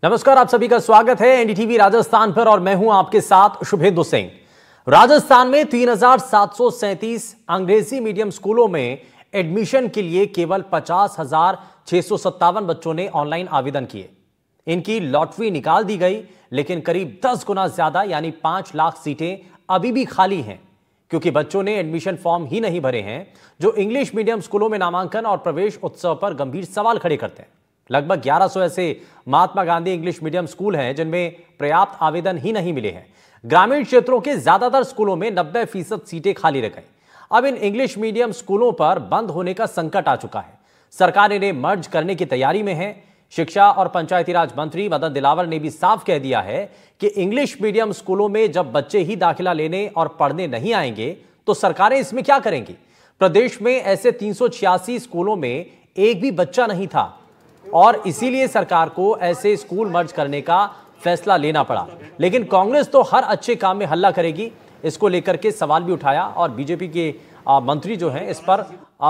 नमस्कार, आप सभी का स्वागत है एनडीटीवी राजस्थान पर और मैं हूं आपके साथ शुभेंदु सिंह। राजस्थान में 3,737 अंग्रेजी मीडियम स्कूलों में एडमिशन के लिए केवल 50,657 बच्चों ने ऑनलाइन आवेदन किए। इनकी लॉटरी निकाल दी गई, लेकिन करीब 10 गुना ज्यादा यानी 5 लाख सीटें अभी भी खाली हैं, क्योंकि बच्चों ने एडमिशन फॉर्म ही नहीं भरे हैं, जो इंग्लिश मीडियम स्कूलों में नामांकन और प्रवेश उत्सव पर गंभीर सवाल खड़े करते हैं। लगभग 1100 ऐसे महात्मा गांधी इंग्लिश मीडियम स्कूल हैं जिनमें पर्याप्त आवेदन ही नहीं मिले हैं। ग्रामीण क्षेत्रों के ज्यादातर स्कूलों में 90% सीटें खाली रह गई। अब इन इंग्लिश मीडियम स्कूलों पर बंद होने का संकट आ चुका है। सरकार इन्हें मर्ज करने की तैयारी में है। शिक्षा और पंचायती राज मंत्री मदन दिलावर ने भी साफ कह दिया है कि इंग्लिश मीडियम स्कूलों में जब बच्चे ही दाखिला लेने और पढ़ने नहीं आएंगे तो सरकारें इसमें क्या करेंगी। प्रदेश में ऐसे 386 स्कूलों में एक भी बच्चा नहीं था और इसीलिए सरकार को ऐसे स्कूल मर्ज करने का फैसला लेना पड़ा। लेकिन कांग्रेस तो हर अच्छे काम में हल्ला करेगी, इसको लेकर के सवाल भी उठाया और बीजेपी के मंत्री जो हैं इस पर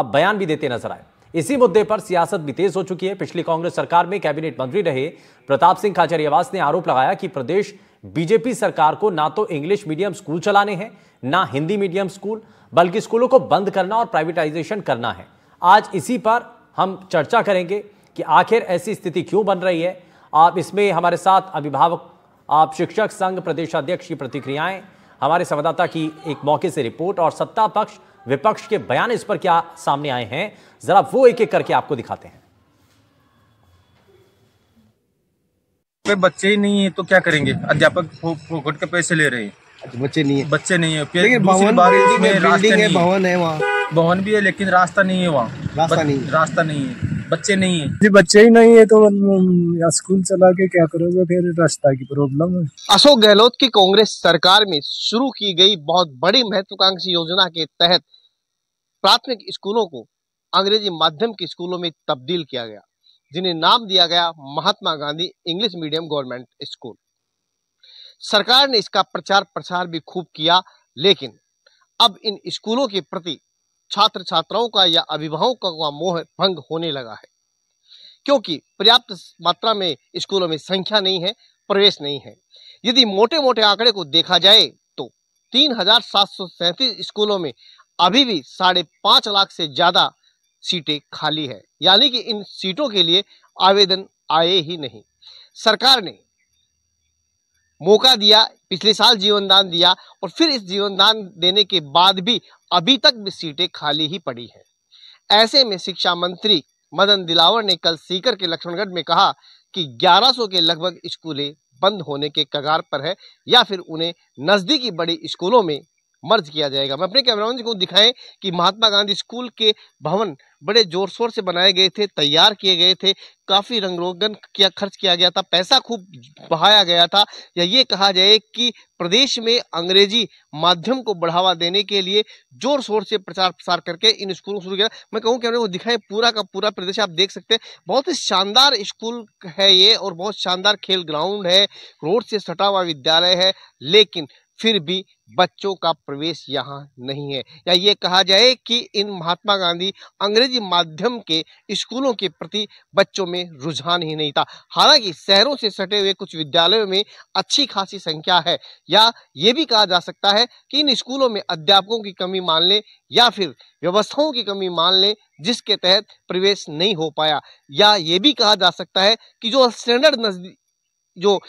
बयान भी देते नजर आए। इसी मुद्दे पर सियासत भी तेज हो चुकी है। पिछली कांग्रेस सरकार में कैबिनेट मंत्री रहे प्रताप सिंह खाचरियावास ने आरोप लगाया कि प्रदेश बीजेपी सरकार को ना तो इंग्लिश मीडियम स्कूल चलाने हैं, ना हिंदी मीडियम स्कूल, बल्कि स्कूलों को बंद करना और प्राइवेटाइजेशन करना है। आज इसी पर हम चर्चा करेंगे कि आखिर ऐसी स्थिति क्यों बन रही है। आप इसमें हमारे साथ अभिभावक, आप शिक्षक संघ प्रदेशाध्यक्ष की प्रतिक्रियाएं, हमारे संवाददाता की एक मौके से रिपोर्ट और सत्ता पक्ष विपक्ष के बयान इस पर क्या सामने आए हैं, जरा वो एक एक करके आपको दिखाते हैं। बच्चे ही नहीं है तो क्या करेंगे? अध्यापक फोकट के पैसे ले रहे हैं, बच्चे नहीं है। लेकिन भवन है, वहाँ भवन भी है लेकिन रास्ता नहीं है, वहाँ रास्ता नहीं है, बच्चे नहीं है। जी बच्चे ही नहीं है तो स्कूल चला के क्या करोगे? फिर रास्ता की प्रॉब्लम है। अशोक गहलोत की कांग्रेस सरकार में शुरू की गई बहुत बड़ी महत्वाकांक्षी योजना के तहत प्राथमिक स्कूलों को अंग्रेजी माध्यम के स्कूलों में तब्दील किया गया, जिन्हें नाम दिया गया Mahatma Gandhi English medium government school. सरकार ने इसका प्रचार प्रसार भी खूब किया, लेकिन अब इन स्कूलों के प्रति छात्र छात्राओं का या अभिभावकों का मोह भंग होने लगा है, क्योंकि पर्याप्त मात्रा में स्कूलों में संख्या नहीं है, प्रवेश नहीं है। यदि मोटे मोटे आंकड़े को देखा जाए तो 3,737 स्कूलों में अभी भी 5.5 लाख से ज्यादा सीटें खाली है, यानी कि इन सीटों के लिए आवेदन आए ही नहीं। सरकार ने मौका दिया, पिछले साल जीवनदान दिया और फिर इस जीवनदान देने के बाद भी अभी तक भी सीटें खाली ही पड़ी हैं। ऐसे में शिक्षा मंत्री मदन दिलावर ने कल सीकर के लक्ष्मणगढ़ में कहा कि 1100 के लगभग स्कूलें बंद होने के कगार पर है या फिर उन्हें नजदीकी बड़ी स्कूलों में मर्ज किया जाएगा। मैं अपने कैमरामैन को दिखाएं कि महात्मा गांधी स्कूल के भवन बड़े जोर शोर से बनाए गए थे, तैयार किए गए थे, काफी रंग रोगन खर्च किया गया था, पैसा खूब बहाया गया था। या ये कहा जाए कि प्रदेश में अंग्रेजी माध्यम को बढ़ावा देने के लिए जोर शोर से प्रचार प्रसार करके इन स्कूलों को शुरू किया। मैं कहूँ कि वो दिखाएं, पूरा का पूरा प्रदेश आप देख सकते हैं। बहुत ही शानदार स्कूल है ये और बहुत शानदार खेल ग्राउंड है, रोड से सटा हुआ विद्यालय है, लेकिन फिर भी बच्चों का प्रवेश यहाँ नहीं है। या ये कहा जाए कि इन महात्मा गांधी अंग्रेजी माध्यम के स्कूलों के प्रति बच्चों में रुझान ही नहीं था। हालांकि शहरों से सटे हुए कुछ विद्यालयों में अच्छी खासी संख्या है, या ये भी कहा जा सकता है कि इन स्कूलों में अध्यापकों की कमी मान लें या फिर व्यवस्थाओं की कमी मान लें, जिसके तहत प्रवेश नहीं हो पाया। या ये भी कहा जा सकता है कि जो स्टैंडर्ड जो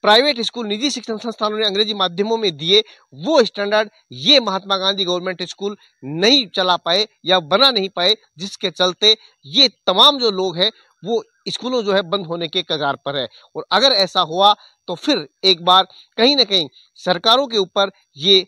प्राइवेट स्कूल, निजी शिक्षण संस्थानों ने अंग्रेजी माध्यमों में दिए, वो स्टैंडर्ड ये महात्मा गांधी गवर्नमेंट स्कूल नहीं चला पाए या बना नहीं पाए, जिसके चलते ये तमाम जो लोग हैं वो स्कूलों जो है बंद होने के कगार पर है। और अगर ऐसा हुआ तो फिर एक बार कहीं ना कहीं सरकारों के ऊपर ये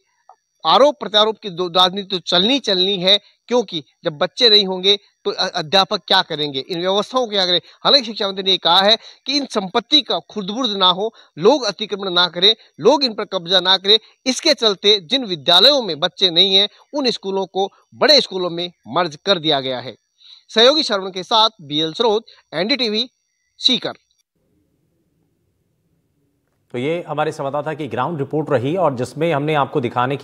आरोप प्रत्यारोप की राजनीति तो चलनी है, क्योंकि जब बच्चे नहीं होंगे तो अध्यापक क्या करेंगे, इन व्यवस्थाओं क्या करें। हालांकि शिक्षा मंत्री ने कहा है कि इन संपत्ति का खुर्द-बुर्द ना हो, लोग अतिक्रमण ना करें, लोग इन पर कब्जा ना करें। इसके चलते जिन विद्यालयों में बच्चे नहीं हैं उन स्कूलों को बड़े स्कूलों में मर्ज कर दिया गया है। सहयोगी शर्मा के साथ बीएल स्रोत, एनडीटीवी, सीकर। तो ये हमारे संवाददाता की ग्राउंड रिपोर्ट रही और जिसमें हमने आपको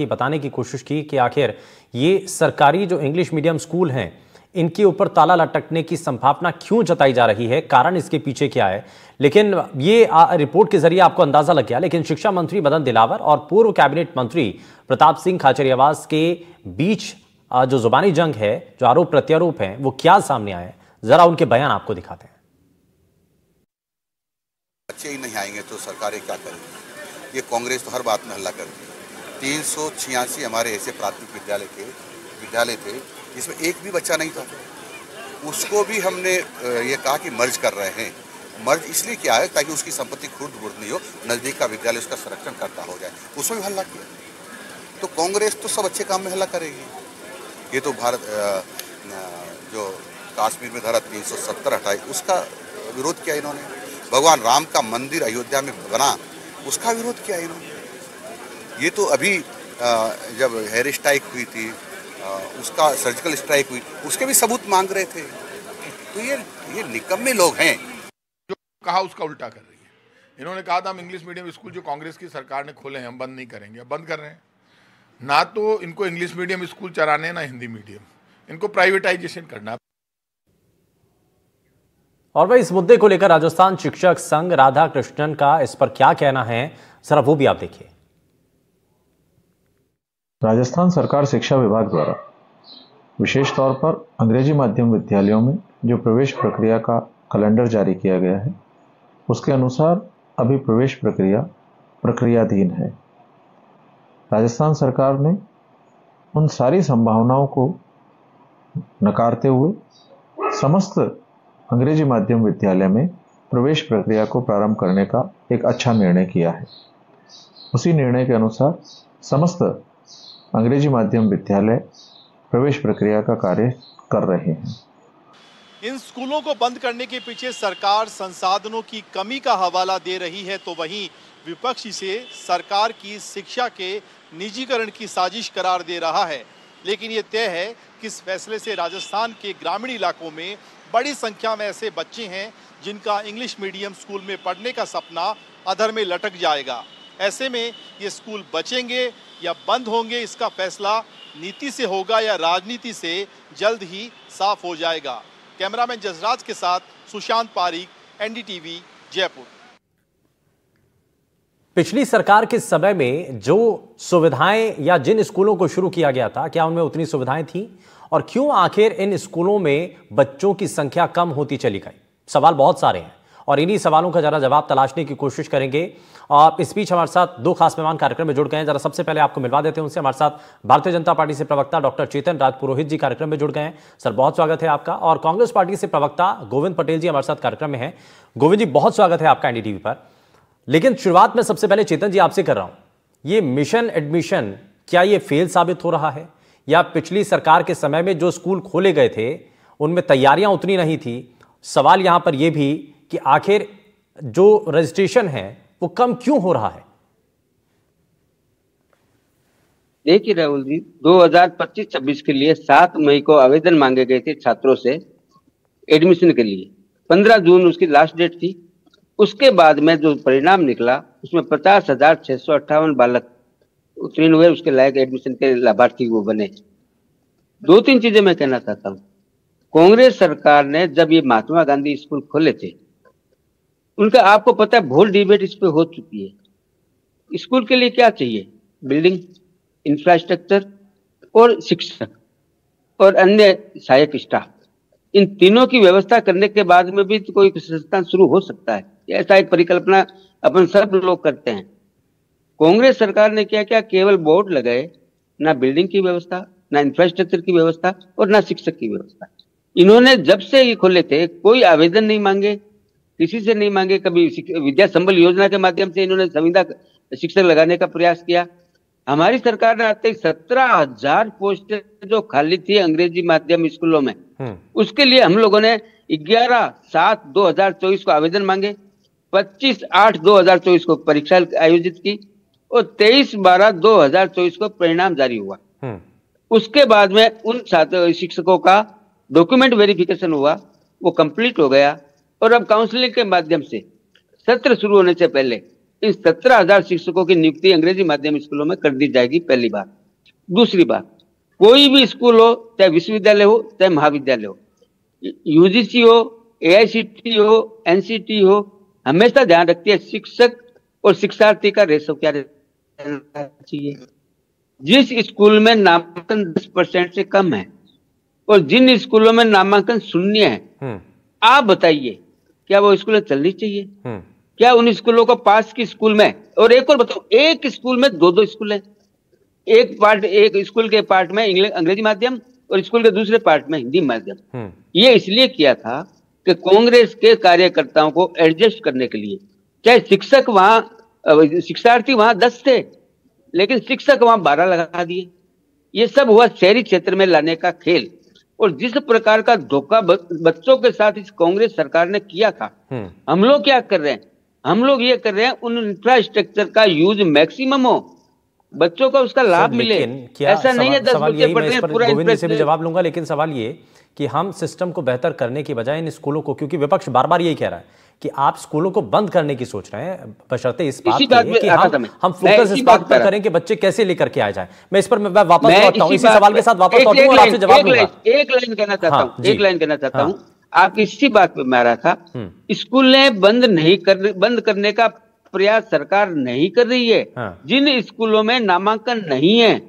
बताने की कोशिश की कि आखिर ये सरकारी जो इंग्लिश मीडियम स्कूल हैं इनके ऊपर ताला लटकने की संभावना क्यों जताई जा रही है, कारण इसके पीछे क्या है? लेकिन ये रिपोर्ट के जरिए आपको अंदाजा लग गया। लेकिन शिक्षा मंत्री मदन दिलावर और पूर्व कैबिनेट मंत्री प्रताप सिंह खाचरियावास के बीच जो जुबानी जंग है, जो आरोप प्रत्यारोप है, वो क्या सामने आए, जरा उनके बयान आपको दिखाते हैं। बच्चे ही नहीं आएंगे तो सरकारें क्या करेंगी? ये कांग्रेस तो हर बात में हल्ला करती है। 386 हमारे ऐसे प्राथमिक विद्यालय थे जिसमें एक भी बच्चा नहीं था। उसको भी हमने ये कहा कि मर्ज कर रहे हैं। मर्ज इसलिए किया है ताकि उसकी संपत्ति खुर्द-बुर्द नहीं हो, नज़दीक का विद्यालय उसका संरक्षण करता हो जाए। उसमें भी हल्ला किया। तो कांग्रेस तो सब अच्छे काम में हल्ला करेगी। ये तो भारत जो कश्मीर में धारा 370 हटाई उसका विरोध किया इन्होंने। भगवान राम का मंदिर अयोध्या में बना उसका विरोध किया इन्होंने। ये तो अभी जब हेयर स्ट्राइक हुई थी, उसका सर्जिकल स्ट्राइक हुई, उसके भी सबूत मांग रहे थे। तो ये निकम्मे लोग हैं। जो कहा उसका उल्टा कर रही है। इन्होंने कहा था हम इंग्लिश मीडियम स्कूल जो कांग्रेस की सरकार ने खोले हैं हम बंद नहीं करेंगे, अब बंद कर रहे हैं। ना तो इनको इंग्लिश मीडियम स्कूल चलाने ना हिंदी मीडियम, इनको प्राइवेटाइजेशन करना। और भाई इस मुद्दे को लेकर राजस्थान शिक्षक संघ राधा कृष्णन का इस पर क्या कहना है, जरा वो भी आप देखिए। राजस्थान सरकार शिक्षा विभाग द्वारा विशेष तौर पर अंग्रेजी माध्यम विद्यालयों में जो प्रवेश प्रक्रिया का कैलेंडर जारी किया गया है, उसके अनुसार अभी प्रवेश प्रक्रियाधीन है। राजस्थान सरकार ने उन सारी संभावनाओं को नकारते हुए समस्त अंग्रेजी माध्यम विद्यालय में प्रवेश प्रक्रिया को प्रारंभ करने का एक अच्छा निर्णय किया है। उसी निर्णय के अनुसार समस्त अंग्रेजी माध्यम विद्यालय प्रवेश प्रक्रिया का कार्य कर रहे हैं। इन स्कूलों को बंद करने के पीछे सरकार संसाधनों की कमी का हवाला दे रही है, तो वहीं विपक्ष इसे सरकार की शिक्षा के निजीकरण की साजिश करार दे रहा है। लेकिन ये तय है कि इस फैसले से राजस्थान के ग्रामीण इलाकों में बड़ी संख्या में ऐसे बच्चे हैं जिनका इंग्लिश मीडियम स्कूल में पढ़ने का सपना अधर में लटक जाएगा। ऐसे में ये स्कूल बचेंगे या बंद होंगे, इसका फैसला नीति से होगा या राजनीति से जल्द ही साफ हो जाएगा। कैमरामैन जसराज के साथ सुशांत पारीक, एनडीटीवी, जयपुर। पिछली सरकार के समय में जो सुविधाएं या जिन स्कूलों को शुरू किया गया था, क्या उनमें उतनी सुविधाएं थी और क्यों आखिर इन स्कूलों में बच्चों की संख्या कम होती चली गई? सवाल बहुत सारे हैं और इन्हीं सवालों का जरा जवाब तलाशने की कोशिश करेंगे। और इस बीच हमारे साथ दो खास मेहमान कार्यक्रम में जुड़ गए हैं। जरा सबसे पहले आपको मिलवा देते हैं उनसे। हमारे साथ भारतीय जनता पार्टी से प्रवक्ता डॉक्टर चेतन राज पुरोहित जी कार्यक्रम में जुड़ गए हैं। सर बहुत स्वागत है आपका। और कांग्रेस पार्टी से प्रवक्ता गोविंद पटेल जी हमारे साथ कार्यक्रम में हैं। गोविंद जी बहुत स्वागत है आपका एनडीटीवी पर। लेकिन शुरुआत में सबसे पहले चेतन जी आपसे कर रहा हूं, ये मिशन एडमिशन क्या ये फेल साबित हो रहा है या पिछली सरकार के समय में जो स्कूल खोले गए थे उनमें तैयारियां उतनी नहीं थी? सवाल यहां पर यह भी कि आखिर जो रजिस्ट्रेशन है वो कम क्यों हो रहा है? देखिए राहुल जी, 2025-26 के लिए 7 मई को आवेदन मांगे गए थे छात्रों से एडमिशन के लिए। 15 जून उसकी लास्ट डेट थी। उसके बाद में जो परिणाम निकला उसमें 50,658 बालक उत्तीर्ण हुए, उसके लायक एडमिशन के लाभार्थी वो बने। 2-3 चीजें मैं कहना चाहता हूँ। कांग्रेस सरकार ने जब ये महात्मा गांधी स्कूल खोले थे, उनका आपको पता है बहुत डिबेट इस पे हो चुकी है। स्कूल के लिए क्या चाहिए? बिल्डिंग, इंफ्रास्ट्रक्चर और शिक्षक और अन्य सहायक स्टाफ। इन तीनों की व्यवस्था करने के बाद में भी तो कोई संस्थान शुरू हो सकता है, ऐसा एक परिकल्पना अपन सब लोग करते हैं। कांग्रेस सरकार ने क्या किया? केवल बोर्ड लगाए, ना बिल्डिंग की व्यवस्था, ना इंफ्रास्ट्रक्चर की व्यवस्था और ना शिक्षक की व्यवस्था। इन्होंने जब से ये खोले थे कोई आवेदन नहीं मांगे, किसी से नहीं मांगे। कभी विद्या संबल योजना के माध्यम से इन्होंने संविदा शिक्षक लगाने का प्रयास किया। हमारी सरकार ने आते ही 17,000 पोस्ट जो खाली थी अंग्रेजी माध्यम स्कूलों में, उसके लिए हम लोगों ने 11/7/2024 को आवेदन मांगे, 25/8/2024 को परीक्षा आयोजित की और 23/12/2024 को परिणाम जारी हुआ। उसके बाद में उन छात्र शिक्षकों का डॉक्यूमेंट वेरिफिकेशन हुआ, वो कंप्लीट हो गया और अब काउंसलिंग के माध्यम से सत्र शुरू होने से पहले इन 17,000 शिक्षकों की नियुक्ति अंग्रेजी माध्यम स्कूलों में कर दी जाएगी, पहली बात। दूसरी बात, कोई भी स्कूल हो, चाहे विश्वविद्यालय हो चाहे महाविद्यालय हो, यूजीसी हो, एआईसीटी हो, एनसीटी हो, हमेशा ध्यान रखती है शिक्षक और शिक्षार्थी का रेशो क्या रहना चाहिए। जिस स्कूल में नामांकन 10% से कम है और जिन स्कूलों में नामांकन 0 है, आप बताइए क्या वो स्कूलें चलनी चाहिए? क्या उन स्कूलों को पास की स्कूल में, और एक और बताओ, एक स्कूल में 2-2 स्कूल है, एक स्कूल के पार्ट में अंग्रेजी माध्यम और स्कूल के दूसरे पार्ट में हिंदी माध्यम। ये इसलिए किया था कि कांग्रेस के कार्यकर्ताओं को एडजस्ट करने के लिए, चाहे शिक्षक वहां, शिक्षार्थी वहां 10 थे लेकिन शिक्षक वहां 12 लगा दिए। ये सब हुआ शहरी क्षेत्र में लाने का खेल। और जिस प्रकार का धोखा बच्चों के साथ इस कांग्रेस सरकार ने किया था, हम लोग क्या कर रहे हैं? हम लोग ये कर रहे हैं उन इंफ्रास्ट्रक्चर का यूज मैक्सिमम हो, बच्चों को उसका लाभ मिले। ऐसा नहीं है 10 बच्चे पढ़ रहे हैं पूरा। गोविंद से भी जवाब लूंगा, लेकिन सवाल ये कि हम सिस्टम को बेहतर करने की बजाय इन स्कूलों को, क्योंकि विपक्ष बार बार यही कह रहा है कि आप स्कूलों को बंद करने की सोच रहे हैं, बशर्ते इस बात के कि हम फोकस इस बात पर करें कि बच्चे कैसे लेकर के आ जाए। मैं इस पर मैं वापस लौटता हूं, इसी सवाल के साथ वापस लौटूंगा और आपसे जवाब लूंगा। एक लाइन कहना चाहता हूं, आप इसी बात पे मैं आ रहा था। स्कूलें बंद करने का प्रयास सरकार नहीं कर रही है। जिन स्कूलों में नामांकन नहीं है,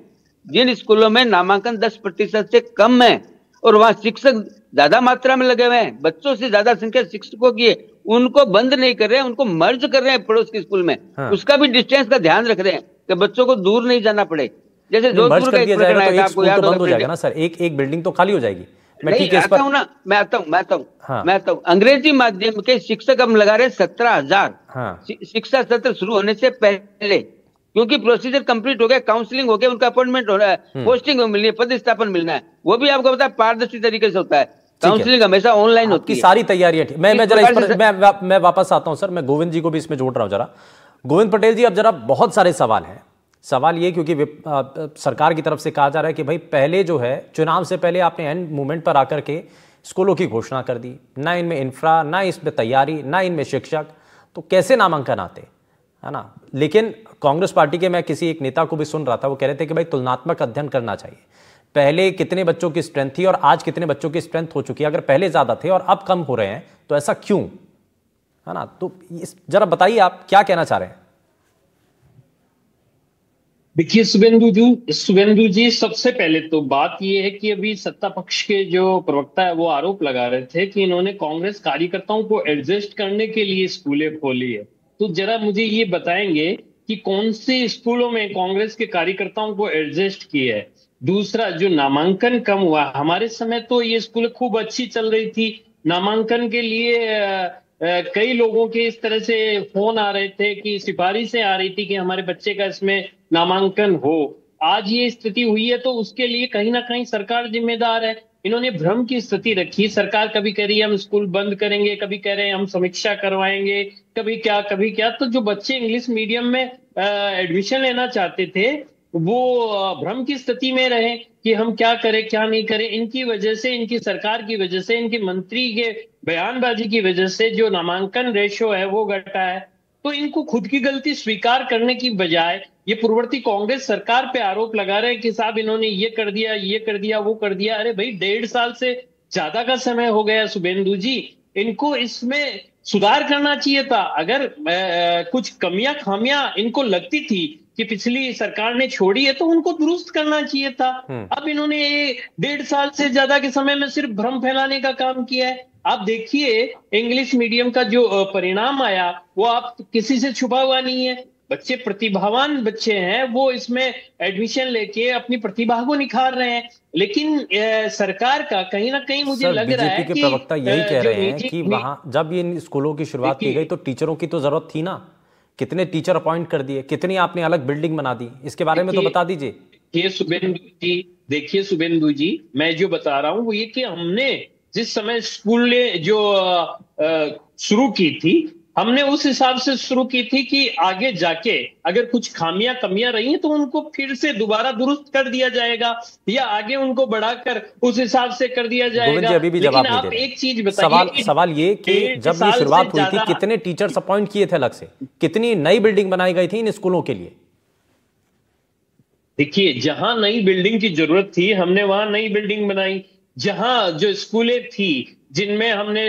जिन स्कूलों में नामांकन 10% से कम है और वहां शिक्षक ज्यादा मात्रा में लगे हुए हैं, बच्चों से ज्यादा संख्या शिक्षकों की है, उनको बंद नहीं कर रहे हैं, उनको मर्ज कर रहे हैं पड़ोस के स्कूल में। उसका भी डिस्टेंस का ध्यान रख रहे हैं कि बच्चों को दूर नहीं जाना पड़े। जैसे जोधपुर का एक प्रकरण है, आपको याद बंद हो जाएगा ना सर, एक बिल्डिंग तो खाली हो जाएगी। मैं आता हूँ। अंग्रेजी माध्यम के शिक्षक हम लगा रहे 17,000 शिक्षा सत्र शुरू होने से पहले, क्योंकि प्रोसीजर कंप्लीट हो गया, काउंसलिंग हो गया, उनका अपॉइंटमेंट हो रहा है, पोस्टिंग मिलनी है, पदस्थापन मिलना है। वो भी आपको पता है पारदर्शी तरीके से होता है, काउंसलिंग हमेशा ऑनलाइन होती है। सारी तैयारियां ठीक। मैं जरा इस पर मैं वापस आता हूं सर, मैं गोविंद जी को भी इसमें जोड़ रहा हूं जरा। गोविंद पटेल जी, अब जरा बहुत सारे सवाल हैं। सवाल ये, क्योंकि सरकार की तरफ से कहा जा रहा है कि भाई पहले जो है चुनाव से पहले आपने एंड मोमेंट पर आकर के स्कूलों की घोषणा कर दी, ना इनमें इंफ्रा, ना इसमें तैयारी, ना इनमें शिक्षक, तो कैसे नामांकन आते, है ना। लेकिन कांग्रेस पार्टी के मैं किसी एक नेता को भी सुन रहा था, वो कह रहे थे कि भाई तुलनात्मक अध्ययन करना चाहिए, पहले कितने बच्चों की स्ट्रेंथ थी और आज कितने बच्चों की स्ट्रेंथ हो चुकी है, अगर पहले ज्यादा थे और अब कम हो रहे हैं तो ऐसा क्यों, है ना। तो जरा बताइए आप क्या कहना चाह रहे हैं। देखिए शुभेंदु जी, सबसे पहले तो बात यह है कि अभी सत्ता पक्ष के जो प्रवक्ता है वो आरोप लगा रहे थे कि इन्होंने कांग्रेस कार्यकर्ताओं को एडजस्ट करने के लिए स्कूलें खोली है। तो जरा मुझे ये बताएंगे कि कौन से स्कूलों में कांग्रेस के कार्यकर्ताओं को एडजस्ट किया है। दूसरा, जो नामांकन कम हुआ, हमारे समय तो ये स्कूलें खूब अच्छी चल रही थी, नामांकन के लिए कई लोगों के इस तरह से फोन आ रहे थे कि सिफारिशें आ रही थी कि हमारे बच्चे का इसमें नामांकन हो। आज ये स्थिति हुई है तो उसके लिए कहीं ना कहीं सरकार जिम्मेदार है। इन्होंने भ्रम की स्थिति रखी। सरकार कभी कह रही है हम स्कूल बंद करेंगे, कभी कह रहे हैं हम समीक्षा करवाएंगे, कभी क्या। तो जो बच्चे इंग्लिश मीडियम में एडमिशन लेना चाहते थे वो भ्रम की स्थिति में रहे कि हम क्या करें क्या नहीं करें। इनकी वजह से, इनकी सरकार की वजह से, इनकी मंत्री के बयानबाजी की वजह से जो नामांकन रेशो है वो घटा है। तो इनको खुद की गलती स्वीकार करने की बजाय ये पूर्ववर्ती कांग्रेस सरकार पे आरोप लगा रहे हैं कि साहब इन्होंने ये कर दिया वो कर दिया। अरे भाई 1.5 साल से ज्यादा का समय हो गया शुभेंदु जी, इनको इसमें सुधार करना चाहिए था। अगर कुछ कमियां खामियां इनको लगती थी कि पिछली सरकार ने छोड़ी है तो उनको दुरुस्त करना चाहिए था। अब इन्होंने 1.5 साल से ज्यादा के समय में सिर्फ भ्रम फैलाने का काम किया है। आप देखिए इंग्लिश मीडियम का जो परिणाम आया वो आप किसी से छुपा हुआ नहीं है। बच्चे प्रतिभावान बच्चे हैं, वो इसमें एडमिशन लेके अपनी प्रतिभा को निखार रहे हैं। लेकिन सरकार का कहीं ना कहीं मुझे लग रहा है कि प्रवक्ता यही कह रहे हैं कि वहां जब ये इन स्कूलों की शुरुआत की गई तो टीचरों की तो जरूरत थी ना, कितने टीचर अपॉइंट कर दिए, कितनी आपने अलग बिल्डिंग बना दी, इसके बारे में तो बता दीजिए। देखिए शुभेंदु जी, मैं जो बता रहा हूं वो ये कि हमने जिस समय स्कूल जो शुरू की थी, हमने उस हिसाब से शुरू की थी कि आगे जाके अगर कुछ खामियां कमियां रही हैं तो उनको फिर से दोबारा दुरुस्त कर दिया जाएगा या आगे उनको बढ़ाकर उस हिसाब से कर दिया जाएगा। अभी भी जवाब नहीं दे रहे। एक चीज बताइए, सवाल ये कि जब ये शुरुआत हुई थी कितने टीचर्स अपॉइंट किए थे अलग से, कितनी नई बिल्डिंग बनाई गई थी इन स्कूलों के लिए? देखिए, जहां नई बिल्डिंग की जरूरत थी हमने वहां नई बिल्डिंग बनाई, जहां जो स्कूलें थी जिनमें हमने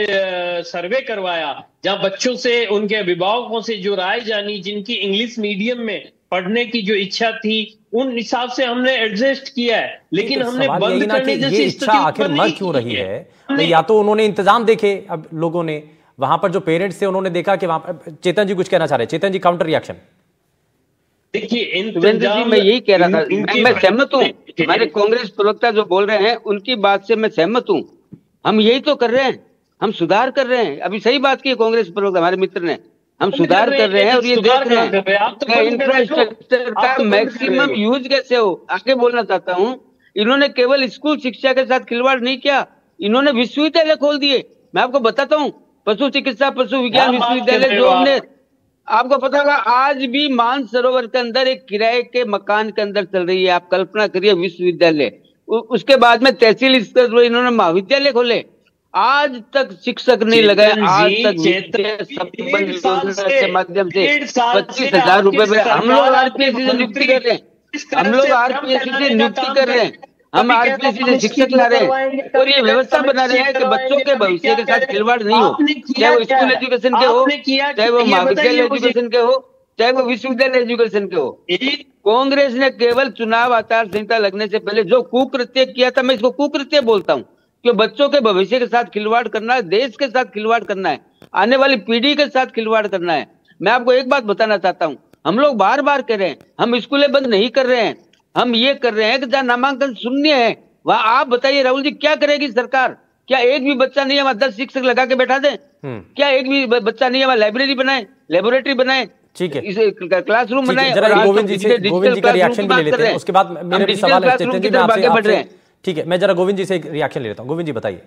सर्वे करवाया, जहां बच्चों से उनके अभिभावकों से जो राय जानी, जिनकी इंग्लिश मीडियम में पढ़ने की जो इच्छा थी, उन हिसाब से हमने एडजस्ट किया है। लेकिन तो हमने बंद करने ये जैसी इच्छा स्थिति आखिर उत्पन्न मर नहीं क्यों की रही है। है? या तो उन्होंने इंतजाम देखे, अब लोगों ने वहां पर जो पेरेंट्स थे उन्होंने देखा कि वहां पर चेतन जी कुछ कहना चाह रहे हैं। चेतन जी, काउंटर रिएक्शन। देखिए, सुरेंद्र जी, मैं यही कह रहा था, मैं सहमत हूँ, हमारे कांग्रेस प्रवक्ता जो बोल रहे हैं उनकी बात से मैं सहमत हूँ। हम यही तो कर रहे हैं, हम सुधार कर रहे हैं। अभी सही बात की कांग्रेस प्रवक्ता हमारे मित्र ने, हम सुधार कर रहे हैं और ये देख रहे हैं इंफ्रास्ट्रक्चर का मैक्सिमम यूज कैसे हो। आगे बोलना चाहता हूँ, इन्होंने केवल स्कूल शिक्षा के साथ खिलवाड़ नहीं किया, इन्होंने विश्वविद्यालय खोल दिए। मैं आपको बताता हूँ, पशु चिकित्सा पशु विज्ञान विश्वविद्यालय जो हमने, आपको पता होगा आज भी मानसरोवर के अंदर एक किराए के मकान के अंदर चल रही है। आप कल्पना करिए, विश्वविद्यालय। उसके बाद में तहसील स्तर पर इन्होंने महाविद्यालय खोले, आज तक शिक्षक नहीं लगाए। आज तक के माध्यम से 25,000 रुपए में हम लोग आरपीएससी से नियुक्ति कर रहे हैं, हम लोग आरपीएससी से नियुक्ति कर रहे हैं, हम आरपीएससी से शिक्षक ला रहे हैं और ये व्यवस्था बना रहे हैं कि बच्चों के भविष्य के साथ खिलवाड़ नहीं हो, चाहे वो स्कूल एजुकेशन के हो, चाहे वो महाविद्यालय एजुकेशन के हो, चाहे वो विश्वविद्यालय एजुकेशन के हो। कांग्रेस ने केवल चुनाव आचार संहिता लगने से पहले जो कुकृत्य किया था, मैं इसको कुकृत्य बोलता हूँ, कि बच्चों के भविष्य के साथ खिलवाड़ करना है, देश के साथ खिलवाड़ करना है, आने वाली पीढ़ी के साथ खिलवाड़ करना है। मैं आपको एक बात बताना चाहता हूँ, हम लोग बार बार कह रहे हैं, हम स्कूलें बंद नहीं कर रहे हैं, हम ये कर रहे हैं कि जहाँ नामांकन शून्य है वहां आप बताइए राहुल जी, क्या करेगी सरकार? क्या एक भी बच्चा नहीं है वहां 10 शिक्षक लगा के बैठा दें? क्या एक भी बच्चा नहीं है वहां लाइब्रेरी बनाए, लेबोरेटरी बनाए, ठीक है, क्लासरूम बनाए? गोविंद जी का रिएक्शन भी ले लेते हैं, उसके बाद मेरे भी सवाल है चेतन जी, मैं आपसे, ठीक है, मैं जरा गोविंद जी से एक रिएक्शन ले लेता हूँ। गोविंद जी बताइए।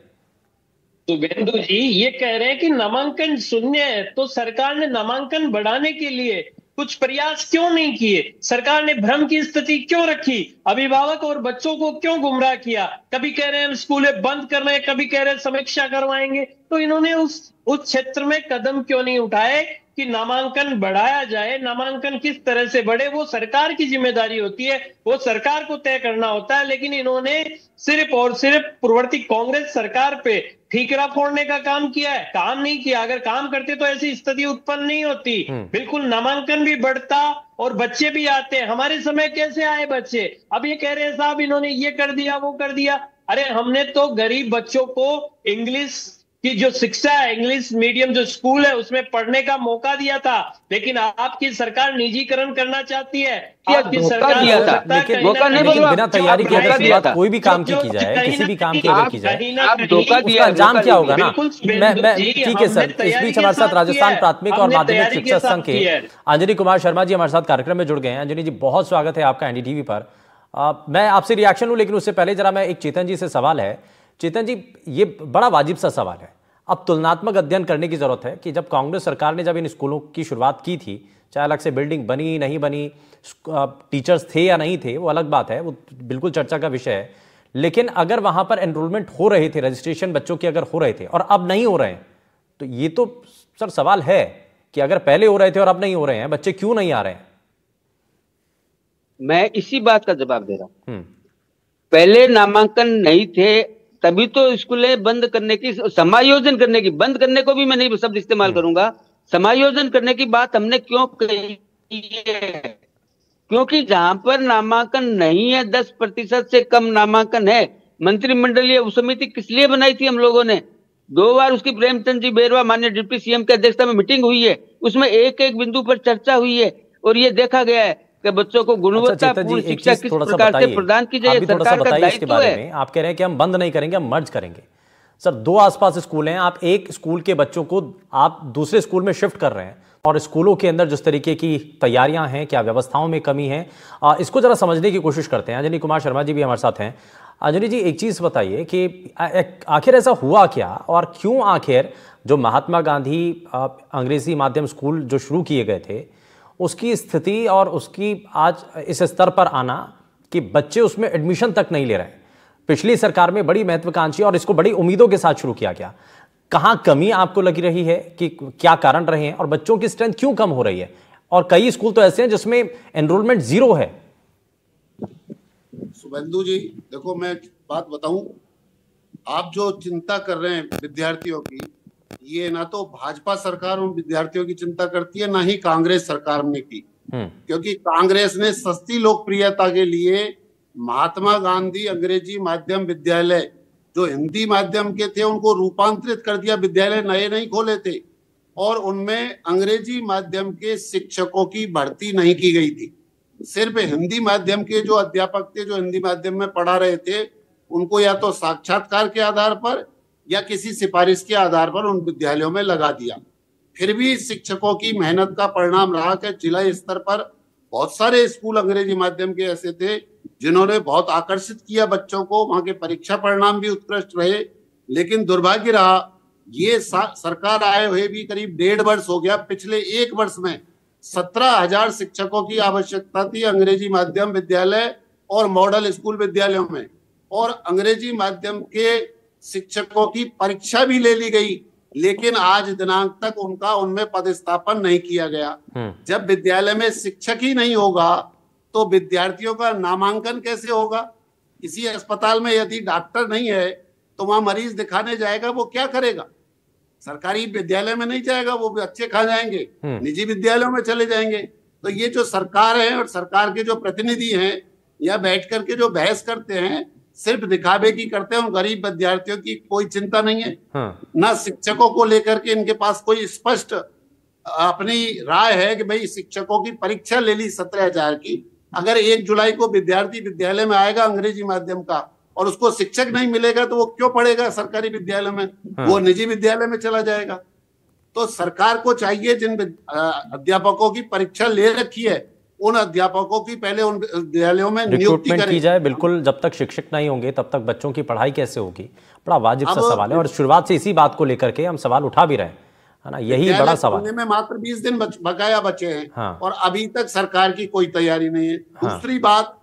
सुवेंदु जी ये कह रहे हैं कि नामांकन शून्य है, तो सरकार ने नामांकन बढ़ाने के लिए कुछ प्रयास क्यों नहीं किए? सरकार ने भ्रम की स्थिति क्यों रखी? अभिभावक और बच्चों को क्यों गुमराह किया? कभी कह रहे हैं स्कूलें बंद कर रहे हैं, कभी कह रहे हैं समीक्षा करवाएंगे। तो इन्होंने उस क्षेत्र में कदम क्यों नहीं उठाए कि नामांकन बढ़ाया जाए? नामांकन किस तरह से बढ़े वो सरकार की जिम्मेदारी होती है, वो सरकार को तय करना होता है। लेकिन इन्होंने सिर्फ और सिर्फ पूर्ववर्ती कांग्रेस सरकार पे ठीकरा फोड़ने का काम किया है, काम नहीं किया। अगर काम करते तो ऐसी स्थिति उत्पन्न नहीं होती, बिल्कुल नामांकन भी बढ़ता और बच्चे भी आते। हमारे समय कैसे आए बच्चे? अब ये कह रहे हैं साहब इन्होंने ये कर दिया वो कर दिया। अरे हमने तो गरीब बच्चों को इंग्लिश की जो शिक्षा है, इंग्लिश मीडियम जो स्कूल है उसमें पढ़ने का मौका दिया था, लेकिन आपकी सरकार निजीकरण करना चाहती है। आपकी सरकार दिया था, लेकिन बिना तैयारी के अगर कोई भी काम की जाए, किसी भी काम की अगर की जाए, उसका अंजाम क्या होगा ना? मैं ठीक है सर, इस बीच हमारे साथ राजस्थान प्राथमिक और माध्यमिक शिक्षक संघ के अंजनी कुमार शर्मा जी हमारे साथ कार्यक्रम में जुड़ गए हैं। अंजनी जी, बहुत स्वागत है आपका एनडीटीवी पर। मैं आपसे रिएक्शन लूं, लेकिन उससे पहले जरा मैं एक चेतन जी से सवाल है। चेतन जी, ये बड़ा वाजिब सा सवाल है, अब तुलनात्मक अध्ययन करने की जरूरत है कि जब कांग्रेस सरकार ने जब इन स्कूलों की शुरुआत की थी, चाहे अलग से बिल्डिंग बनी नहीं बनी, टीचर्स थे या नहीं थे वो अलग बात है, वो बिल्कुल चर्चा का विषय है, लेकिन अगर वहां पर एनरोलमेंट हो रहे थे, रजिस्ट्रेशन बच्चों के अगर हो रहे थे और अब नहीं हो रहे हैं, तो ये तो सर सवाल है कि अगर पहले हो रहे थे और अब नहीं हो रहे हैं, बच्चे क्यों नहीं आ रहे हैं? मैं इसी बात का जवाब दे रहा हूं। पहले नामांकन नहीं थे, तभी तो स्कूलें बंद करने की, समायोजन करने की, बंद करने को भी मैं नहीं शब्द इस्तेमाल करूंगा, समायोजन करने की बात हमने क्यों कही है? क्योंकि जहां पर नामांकन नहीं है, 10% से कम नामांकन है, मंत्रिमंडलीय उपसमिति किस लिए बनाई थी हम लोगों ने? 2 बार उसकी प्रेमचंद जी बेरवा माननीय डिप्टी सीएम की अध्यक्षता में मीटिंग हुई है, उसमें एक एक बिंदु पर चर्चा हुई है और ये देखा गया है कि बच्चों को गुणवत्तापूर्ण शिक्षा किस प्रकार से प्रदान की जाए, सरकार का दायित्व है। आप कह रहे हैं कि हम बंद नहीं करेंगे, हम मर्ज करेंगे। सर, 2 आसपास स्कूल हैं, आप एक स्कूल के बच्चों को आप दूसरे स्कूल में शिफ्ट कर रहे हैं और स्कूलों के अंदर जिस तरीके की तैयारियां हैं, क्या व्यवस्थाओं में कमी है, इसको जरा समझने की कोशिश करते हैं। अंजनी कुमार शर्मा जी भी हमारे साथ हैं। अंजनी जी, एक चीज बताइए कि आखिर ऐसा हुआ क्या और क्यों आखिर जो महात्मा गांधी अंग्रेजी माध्यम स्कूल जो शुरू किए गए थे उसकी स्थिति और उसकी आज इस स्तर पर आना कि बच्चे उसमें एडमिशन तक नहीं ले रहे हैं। पिछली सरकार में बड़ी महत्वाकांक्षी और इसको बड़ी उम्मीदों के साथ शुरू किया गया, कहां कमी आपको लगी रही है कि क्या कारण रहे हैं और बच्चों की स्ट्रेंथ क्यों कम हो रही है? और कई स्कूल तो ऐसे हैं जिसमें एनरोलमेंट 0 है। शुभेंदु जी, देखो मैं बात बताऊं, आप जो चिंता कर रहे हैं विद्यार्थियों की, ये ना तो भाजपा सरकार उन विद्यार्थियों की चिंता करती है, ना ही कांग्रेस सरकार ने की। क्योंकि कांग्रेस ने सस्ती लोकप्रियता के लिए महात्मा गांधी अंग्रेजी माध्यम विद्यालय जो हिंदी माध्यम के थे उनको रूपांतरित कर दिया, विद्यालय नए नहीं खोले थे, और उनमें अंग्रेजी माध्यम के शिक्षकों की भर्ती नहीं की गई थी। सिर्फ हिंदी माध्यम के जो अध्यापक थे, जो हिंदी माध्यम में पढ़ा रहे थे, उनको या तो साक्षात्कार के आधार पर या किसी सिफारिश के आधार पर उन विद्यालयों में लगा दिया। फिर भी शिक्षकों की मेहनत का परिणाम रहा कि जिला स्तर पर बहुत सारे स्कूल अंग्रेजी माध्यम के ऐसे थे जिन्होंने बहुत आकर्षित किया बच्चों को, वहां के परीक्षा परिणाम भी उत्कृष्ट रहे। लेकिन दुर्भाग्य रहा, ये सरकार आए हुए भी करीब 1.5 वर्ष हो गया। पिछले 1 वर्ष में 17,000 शिक्षकों की आवश्यकता थी अंग्रेजी माध्यम विद्यालय और मॉडल स्कूल विद्यालयों में, और अंग्रेजी माध्यम के शिक्षकों की परीक्षा भी ले ली गई, लेकिन आज दिनांक तक उनमें पदस्थापन नहीं किया गया। जब विद्यालय में शिक्षक ही नहीं होगा तो विद्यार्थियों का नामांकन कैसे होगा? किसी अस्पताल में यदि डॉक्टर नहीं है तो वहां मरीज दिखाने जाएगा, वो क्या करेगा? सरकारी विद्यालय में नहीं जाएगा, वो बच्चे कहाँ जाएंगे? निजी विद्यालयों में चले जाएंगे। तो ये जो सरकार है और सरकार के जो प्रतिनिधि हैं या बैठ करके जो बहस करते हैं, सिर्फ दिखावे की करते हैं। उन गरीब विद्यार्थियों की कोई चिंता नहीं है। ना शिक्षकों को लेकर के इनके पास कोई स्पष्ट अपनी राय है कि भाई शिक्षकों की परीक्षा ले ली 17,000 की, अगर 1 जुलाई को विद्यार्थी विद्यालय में आएगा अंग्रेजी माध्यम का और उसको शिक्षक नहीं मिलेगा तो वो क्यों पढ़ेगा सरकारी विद्यालय में? वो निजी विद्यालय में चला जाएगा। तो सरकार को चाहिए जिन अध्यापकों की परीक्षा ले रखी है उन अध्यापकों की पहले उन विद्यालयों में नियुक्ति की जाए। बिल्कुल, जब तक शिक्षक नहीं होंगे तब तक बच्चों की पढ़ाई कैसे होगी? बड़ा वाजिब सा सवाल है और शुरुआत से इसी बात को लेकर के हम सवाल उठा भी रहे हैं, है ना? यही बड़ा सवाल है। में मात्र 20 दिन बकाया बचे हैं और अभी तक सरकार की कोई तैयारी नहीं है। दूसरी बात,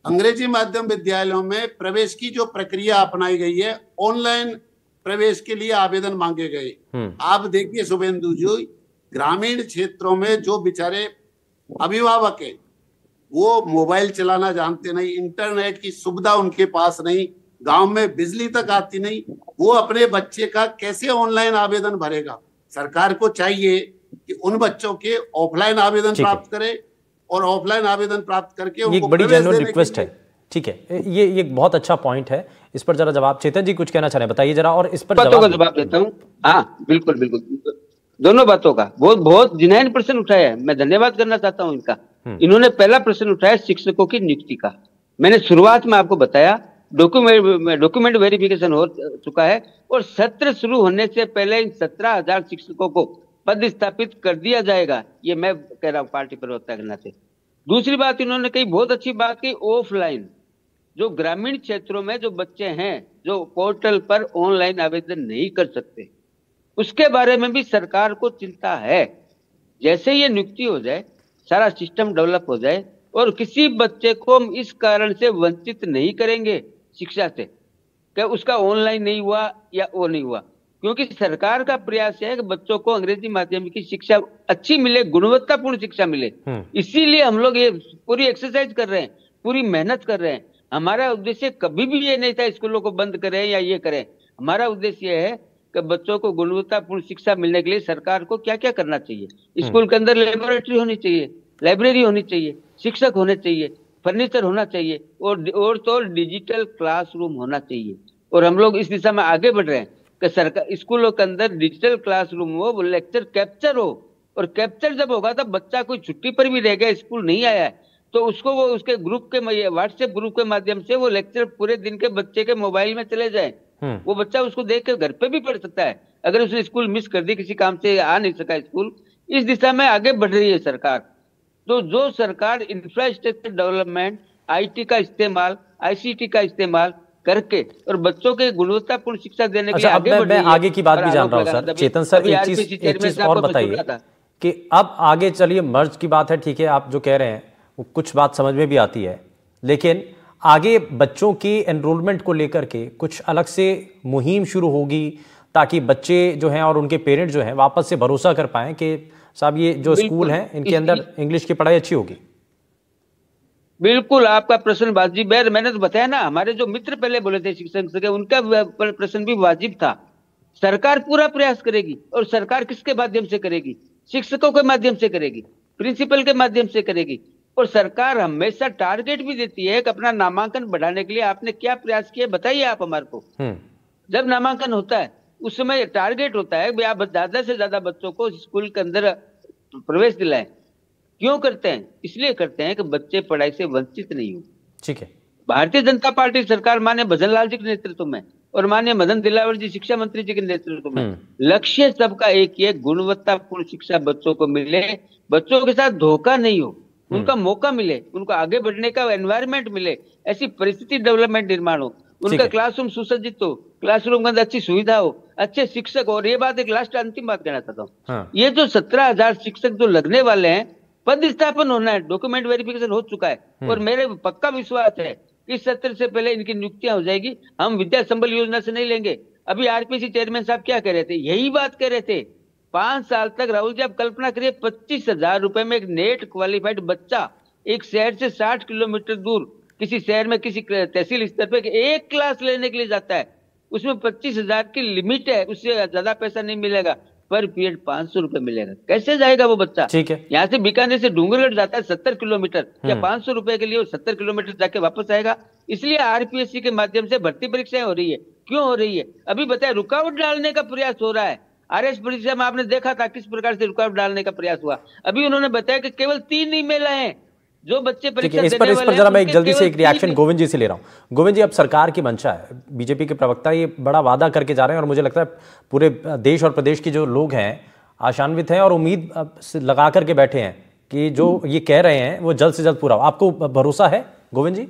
अंग्रेजी माध्यम विद्यालयों में प्रवेश की जो प्रक्रिया अपनाई गई है, ऑनलाइन प्रवेश के लिए आवेदन मांगे गए। आप देखिए शुभेंदु जी, ग्रामीण क्षेत्रों में जो बेचारे अभिभावक है वो मोबाइल चलाना जानते नहीं, इंटरनेट की सुविधा उनके पास नहीं, गांव में बिजली तक आती नहीं, वो अपने बच्चे का कैसे ऑनलाइन आवेदन भरेगा? सरकार को चाहिए कि उन बच्चों के ऑफलाइन आवेदन प्राप्त करे और ऑफलाइन आवेदन प्राप्त करके उनको एक बड़ी जेन्युइन रिक्वेस्ट है। ठीक है, ये एक बहुत अच्छा पॉइंट है, इस पर जरा जवाब चेतन जी कुछ कहना चाह रहे हैं, बताइए जरा। और इस पर जवाब देता हूँ। हाँ बिल्कुल बिल्कुल, दोनों बातों का बहुत जिनाइन प्रश्न उठाया है। मैं धन्यवाद करना चाहता हूं इनका। इन्होंने पहला प्रश्न उठाया शिक्षकों की नियुक्ति का। मैंने शुरुआत में आपको बताया डॉक्यूमेंट वेरिफिकेशन हो चुका है और सत्र शुरू होने से पहले इन 17,000 शिक्षकों को पदस्थापित कर दिया जाएगा। ये मैं कह रहा हूँ पार्टी प्रवक्ता के नाते। दूसरी बात इन्होंने कही, बहुत अच्छी बात की, ऑफलाइन जो ग्रामीण क्षेत्रों में जो बच्चे हैं जो पोर्टल पर ऑनलाइन आवेदन नहीं कर सकते, उसके बारे में भी सरकार को चिंता है। जैसे ये नियुक्ति हो जाए, सारा सिस्टम डेवलप हो जाए और किसी बच्चे को हम इस कारण से वंचित नहीं करेंगे शिक्षा से कि उसका ऑनलाइन नहीं हुआ या वो नहीं हुआ, क्योंकि सरकार का प्रयास है कि बच्चों को अंग्रेजी माध्यम की शिक्षा अच्छी मिले, गुणवत्तापूर्ण शिक्षा मिले। इसीलिए हम लोग ये पूरी एक्सरसाइज कर रहे हैं, पूरी मेहनत कर रहे हैं। हमारा उद्देश्य कभी भी ये नहीं था स्कूलों को बंद करें या ये करें। हमारा उद्देश्य ये है कि बच्चों को गुणवत्तापूर्ण शिक्षा मिलने के लिए सरकार को क्या क्या करना चाहिए। स्कूल के अंदर लेबोरेटरी होनी चाहिए, लाइब्रेरी होनी चाहिए, शिक्षक होने चाहिए, फर्नीचर होना चाहिए और तो डिजिटल क्लासरूम होना चाहिए। और हम लोग इस दिशा में आगे बढ़ रहे हैं कि सरकार स्कूलों के अंदर डिजिटल क्लासरूम हो, वो लेक्चर कैप्चर हो, और कैप्चर जब होगा तब बच्चा कोई छुट्टी पर भी रह गया, स्कूल नहीं आया है, तो उसको वो उसके ग्रुप के व्हाट्सएप ग्रुप के माध्यम से वो लेक्चर पूरे दिन के बच्चे के मोबाइल में चले जाए। वो बच्चा उसको देख के घर पे भी पढ़ सकता है अगर उसने स्कूल मिस कर दी, किसी काम से आ नहीं सका स्कूल। इस दिशा में आगे बढ़ रही है सरकार। तो जो सरकार इंफ्रास्ट्रक्चर डेवलपमेंट, आईटी का इस्तेमाल, आईसीटी का इस्तेमाल करके और बच्चों के गुणवत्तापूर्ण शिक्षा देने के लिए आगे बढ़ रही है। मैं आगे की बात भी जान रहा हूँ सर। चेतन सर, एक चीज और बताइए कि अब आगे चलिए मर्ज की बात है, ठीक है, आप जो कह रहे हैं वो कुछ बात समझ में भी आती है, लेकिन आगे बच्चों की एनरोलमेंट को लेकर के कुछ अलग से मुहिम शुरू होगी ताकि बच्चे जो हैं और उनके पेरेंट्स जो हैं वापस से भरोसा कर पाएं कि साहब ये जो स्कूल हैं इनके अंदर इंग्लिश की पढ़ाई अच्छी होगी। बिल्कुल आपका प्रश्न वाजिब है। मैंने तो बताया ना, हमारे जो मित्र पहले बोले थे शिक्षक के, उनका प्रश्न भी वाजिब था। सरकार पूरा प्रयास करेगी, और सरकार किसके माध्यम से करेगी? शिक्षकों के माध्यम से करेगी, प्रिंसिपल के माध्यम से करेगी। और सरकार हमेशा टारगेट भी देती है कि अपना नामांकन बढ़ाने के लिए आपने क्या प्रयास किए बताइए आप हमारे को। जब नामांकन होता है उस समय टारगेट होता है कि आप ज्यादा से ज्यादा बच्चों को स्कूल के अंदर प्रवेश दिलाएं। क्यों करते हैं? इसलिए करते हैं कि बच्चे पढ़ाई से वंचित नहीं हो। ठीक है। भारतीय जनता पार्टी सरकार माननीय भजन लाल जी के नेतृत्व में और माननीय मदन दिलावर जी शिक्षा मंत्री जी के नेतृत्व में लक्ष्य सबका एक ही है, गुणवत्तापूर्ण शिक्षा बच्चों को मिले, बच्चों के साथ धोखा नहीं हो, उनका मौका मिले, उनको आगे बढ़ने का एनवायरमेंट मिले, ऐसी परिस्थिति डेवलपमेंट निर्माण हो, उनका क्लासरूम सुसज्जित हो, क्लासरूम के अंदर अच्छी सुविधा हो, अच्छे शिक्षक हो। और ये बात एक लास्ट अंतिम बात कहना चाहता हूँ, ये जो 17,000 शिक्षक जो लगने वाले हैं, पद स्थापन होना है, डॉक्यूमेंट वेरिफिकेशन हो चुका है और मेरे पक्का विश्वास है कि इस सत्र से पहले इनकी नियुक्तियां हो जाएगी। हम विद्या संबल योजना से नहीं लेंगे। अभी आरपीसी चेयरमैन साहब क्या कह रहे थे? यही बात कह रहे थे। 5 साल तक राहुल जी आप कल्पना करिए, 25,000 रुपए में एक नेट क्वालिफाइड बच्चा एक शहर से 60 किलोमीटर दूर किसी शहर में किसी तहसील स्तर पे एक क्लास लेने के लिए जाता है, उसमें 25,000 की लिमिट है, उससे ज्यादा पैसा नहीं मिलेगा। पर पीरियड 500 रुपए मिलेगा। कैसे जाएगा वो बच्चा? ठीक है। यहाँ से बीकानेर से डूंगरगढ़ जाता है 70 किलोमीटर, क्या 500 रुपए के लिए वो 70 किलोमीटर जाके वापस आएगा? इसलिए आरपीएससी के माध्यम से भर्ती परीक्षाएं हो रही है। क्यों हो रही है? अभी बताया, रुकावट डालने का प्रयास हो रहा है। आरएस परीक्षा में आपने देखा था किस प्रकार से रुकावट डालने का प्रयास हुआ। अभी उन्होंने बताया कि केवल 3 ईमेल आए जो बच्चे परीक्षा इस पर जरा मैं एक जल्दी से एक रिएक्शन गोविंद जी से ले रहा हूं। गोविंद जी, अब सरकार की मंशा है, बीजेपी के प्रवक्ता ये बड़ा वादा करके जा रहे हैं और मुझे लगता है पूरे देश और प्रदेश के जो लोग हैं आशान्वित हैं और उम्मीद लगा करके बैठे हैं कि जो ये कह रहे हैं वो जल्द से जल्द पूरा हो। आपको भरोसा है गोविंद जी?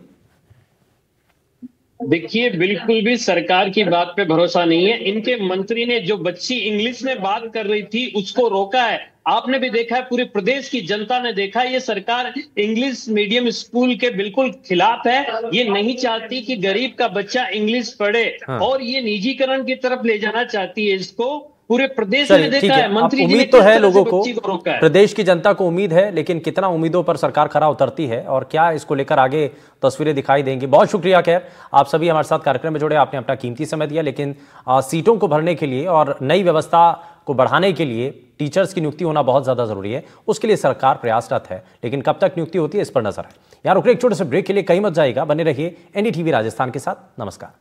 देखिए, बिल्कुल भी सरकार की बात पे भरोसा नहीं है। इनके मंत्री ने जो बच्ची इंग्लिश में बात कर रही थी उसको रोका है। आपने भी देखा है, पूरे प्रदेश की जनता ने देखा है, ये सरकार इंग्लिश मीडियम स्कूल के बिल्कुल खिलाफ है। ये नहीं चाहती कि गरीब का बच्चा इंग्लिश पढ़े और ये निजीकरण की तरफ ले जाना चाहती है इसको। पूरे प्रदेश में देखा है, मंत्री जी ने उम्मीद तो है लोगों को, रोका है। प्रदेश की जनता को उम्मीद है, लेकिन कितना उम्मीदों पर सरकार खरा उतरती है और क्या इसको लेकर आगे तस्वीरें दिखाई देंगी। बहुत शुक्रिया। खैर, आप सभी हमारे साथ कार्यक्रम में जुड़े, आपने अपना कीमती समय दिया, लेकिन सीटों को भरने के लिए और नई व्यवस्था को बढ़ाने के लिए टीचर्स की नियुक्ति होना बहुत ज्यादा जरूरी है। उसके लिए सरकार प्रयासरत है, लेकिन कब तक नियुक्ति होती है इस पर नजर है। यहाँ रुक एक छोटे से ब्रेक के लिए कहीं मत जाएगा, बने रहिए एनडीटीवी राजस्थान के साथ। नमस्कार।